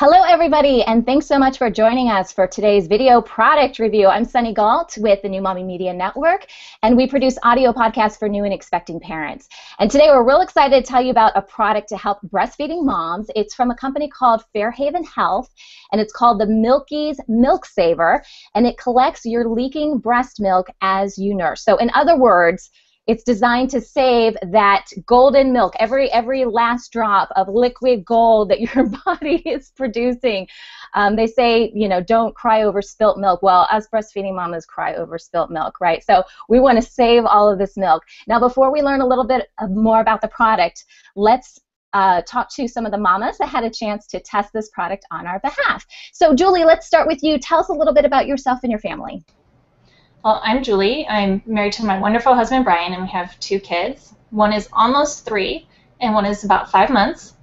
Hello everybody, and thanks so much for joining us for today's video product review. I'm Sunny Galt with the New Mommy Media Network, and we produce audio podcasts for new and expecting parents. And today we're real excited to tell you about a product to help breastfeeding moms. It's from a company called Fairhaven Health, and it's called the Milkies Milk Saver, and it collects your leaking breast milk as you nurse. So in other words, it's designed to save that golden milk, every last drop of liquid gold that your body is producing. They say, you know, don't cry over spilt milk. Well, us breastfeeding mamas cry over spilt milk, right? So we want to save all of this milk. Now, before we learn a little bit more about the product, let's talk to some of the mamas that had a chance to test this product on our behalf. So, Julie, let's start with you. Tell us a little bit about yourself and your family. Well, I'm Julie. I'm married to my wonderful husband, Brian, and we have 2 kids. One is almost 3, and one is about 5 months.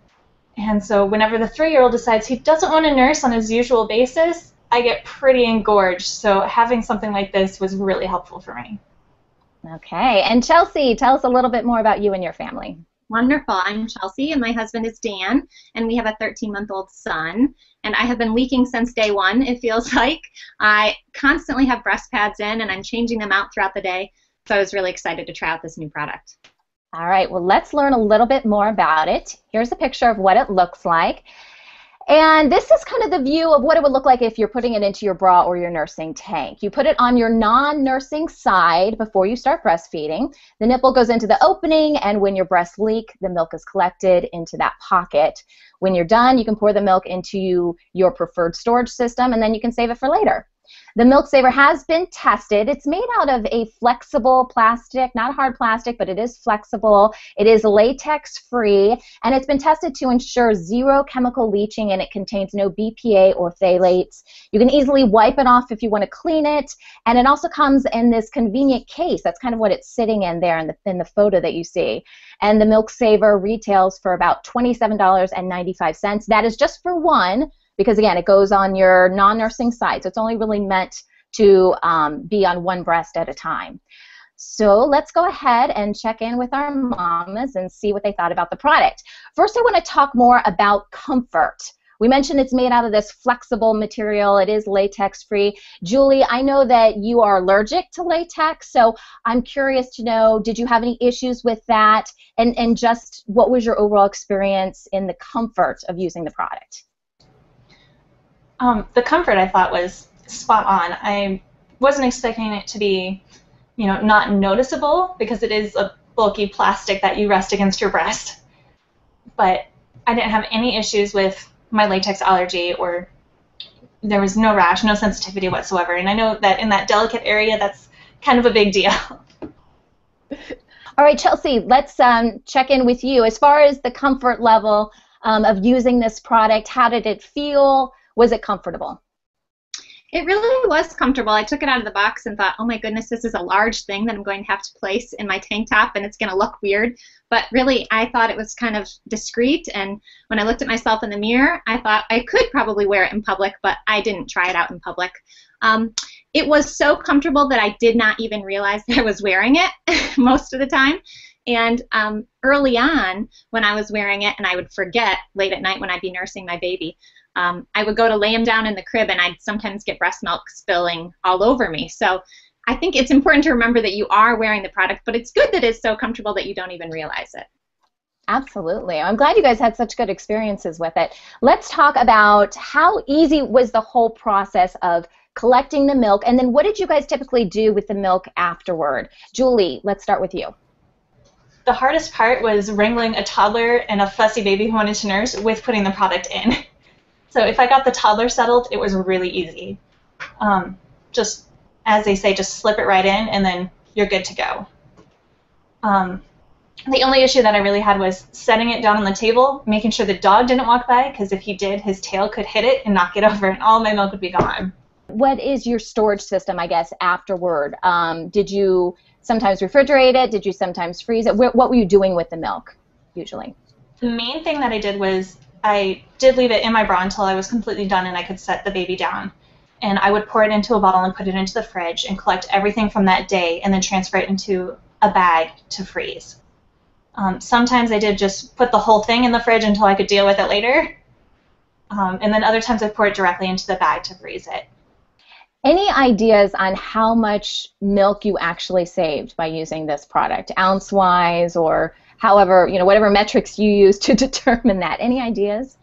And so whenever the 3-year-old decides he doesn't want to nurse on his usual basis, I get pretty engorged. So having something like this was really helpful for me. Okay. And Chelsea, tell us a little bit more about you and your family. Wonderful. I'm Chelsea, and my husband is Dan, and we have a 13-month-old son. And I have been leaking since day one, it feels like. I constantly have breast pads in, and I'm changing them out throughout the day. So I was really excited to try out this new product. All right. Well, let's learn a little bit more about it. Here's a picture of what it looks like. And this is kind of the view of what it would look like if you're putting it into your bra or your nursing tank. You put it on your non-nursing side before you start breastfeeding. The nipple goes into the opening, and when your breasts leak, the milk is collected into that pocket. When you're done, you can pour the milk into your preferred storage system, and then you can save it for later. The Milk Saver has been tested. It's made out of a flexible plastic, not hard plastic, but it is flexible. It is latex-free, and it's been tested to ensure zero chemical leaching, and it contains no BPA or phthalates. You can easily wipe it off if you want to clean it, and it also comes in this convenient case. That's kind of what it's sitting in there in the photo that you see. And the Milk Saver retails for about $27.95. That is just for one, because again, it goes on your non-nursing side, so it's only really meant to be on one breast at a time. So let's go ahead and check in with our mamas and see what they thought about the product. First, I want to talk more about comfort. We mentioned it's made out of this flexible material. It is latex-free. Julie, I know that you are allergic to latex, so I'm curious to know, did you have any issues with that? And just what was your overall experience in the comfort of using the product? The comfort I thought was spot on. I wasn't expecting it to be, you know, not noticeable because it is a bulky plastic that you rest against your breast. But I didn't have any issues with my latex allergy, or there was no rash, no sensitivity whatsoever. And I know that in that delicate area, that's kind of a big deal. All right, Chelsea, let's check in with you. As far as the comfort level of using this product, how did it feel? Was it comfortable? It really was comfortable. I took it out of the box and thought, oh my goodness, this is a large thing that I'm going to have to place in my tank top, and it's going to look weird. But really, I thought it was kind of discreet, and when I looked at myself in the mirror, I thought I could probably wear it in public, but I didn't try it out in public. It was so comfortable that I did not even realize that I was wearing it most of the time. And early on, when I was wearing it, and I would forget late at night when I'd be nursing my baby, I would go to lay him down in the crib, and I'd sometimes get breast milk spilling all over me. So I think it's important to remember that you are wearing the product, but it's good that it's so comfortable that you don't even realize it. Absolutely. I'm glad you guys had such good experiences with it. Let's talk about how easy was the whole process of collecting the milk, and then what did you guys typically do with the milk afterward? Julie, let's start with you. The hardest part was wrangling a toddler and a fussy baby who wanted to nurse with putting the product in. So if I got the toddler settled, it was really easy. Just, as they say, just slip it right in, and then you're good to go. The only issue that I really had was setting it down on the table, making sure the dog didn't walk by, because if he did, his tail could hit it and knock it over, and all my milk would be gone. What is your storage system, I guess, afterward? Did you sometimes refrigerate it? Did you sometimes freeze it? What were you doing with the milk, usually? The main thing that I did was I did leave it in my bra until I was completely done and I could set the baby down. And I would pour it into a bottle and put it into the fridge and collect everything from that day and then transfer it into a bag to freeze. Sometimes I did just put the whole thing in the fridge until I could deal with it later. And then other times I pour it directly into the bag to freeze it. Any ideas on how much milk you actually saved by using this product, ounce-wise, or however, whatever metrics you use to determine that? Any ideas?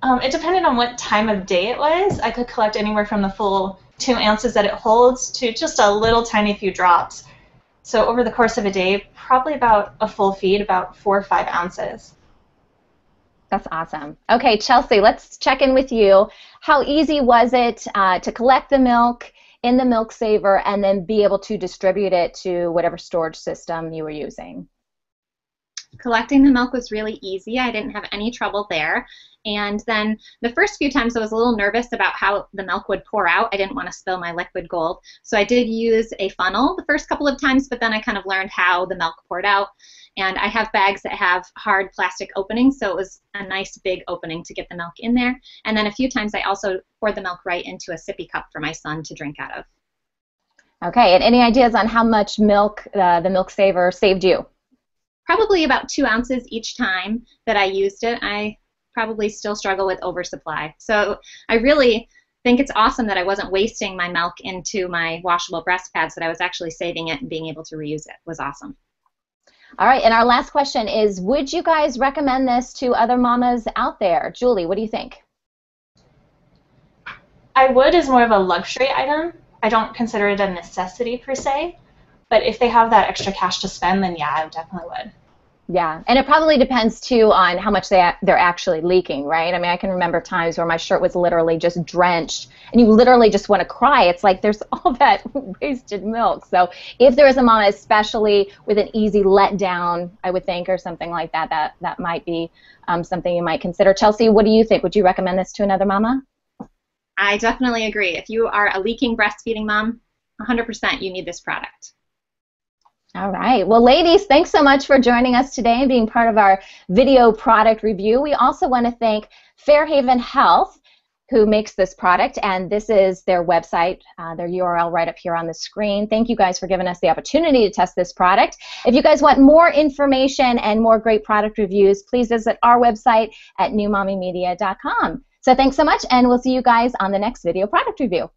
It depended on what time of day it was. I could collect anywhere from the full 2 ounces that it holds to just a little tiny few drops. So over the course of a day, probably about a full feed, about 4 or 5 ounces. That's awesome. Okay, Chelsea, let's check in with you. How easy was it to collect the milk in the Milk Saver and then be able to distribute it to whatever storage system you were using? Collecting the milk was really easy. I didn't have any trouble there. And then the first few times I was a little nervous about how the milk would pour out. I didn't want to spill my liquid gold. So I did use a funnel the first couple of times, but then I kind of learned how the milk poured out. And I have bags that have hard plastic openings, so it was a nice big opening to get the milk in there. And then a few times I also poured the milk right into a sippy cup for my son to drink out of. Okay, and any ideas on how much milk the Milk Saver saved you? Probably about 2 ounces each time that I used it. I probably still struggle with oversupply. So I really think it's awesome that I wasn't wasting my milk into my washable breast pads, that I was actually saving it and being able to reuse it. It was awesome. All right, and our last question is, would you guys recommend this to other mamas out there? Julie, what do you think? I would as more of a luxury item. I don't consider it a necessity per se, but if they have that extra cash to spend, then yeah, I definitely would. Yeah, and it probably depends too on how much they're actually leaking, right? I mean, I can remember times where my shirt was literally just drenched, and you literally just want to cry. It's like there's all that wasted milk. So if there is a mama, especially with an easy letdown, I would think, or something like that, that might be something you might consider. Chelsea, what do you think? Would you recommend this to another mama? I definitely agree. If you are a leaking breastfeeding mom, 100% you need this product. All right. Well, ladies, thanks so much for joining us today and being part of our video product review. We also want to thank Fairhaven Health, who makes this product, and this is their website, their URL right up here on the screen. Thank you guys for giving us the opportunity to test this product. If you guys want more information and more great product reviews, please visit our website at newmommymedia.com. So thanks so much, and we'll see you guys on the next video product review.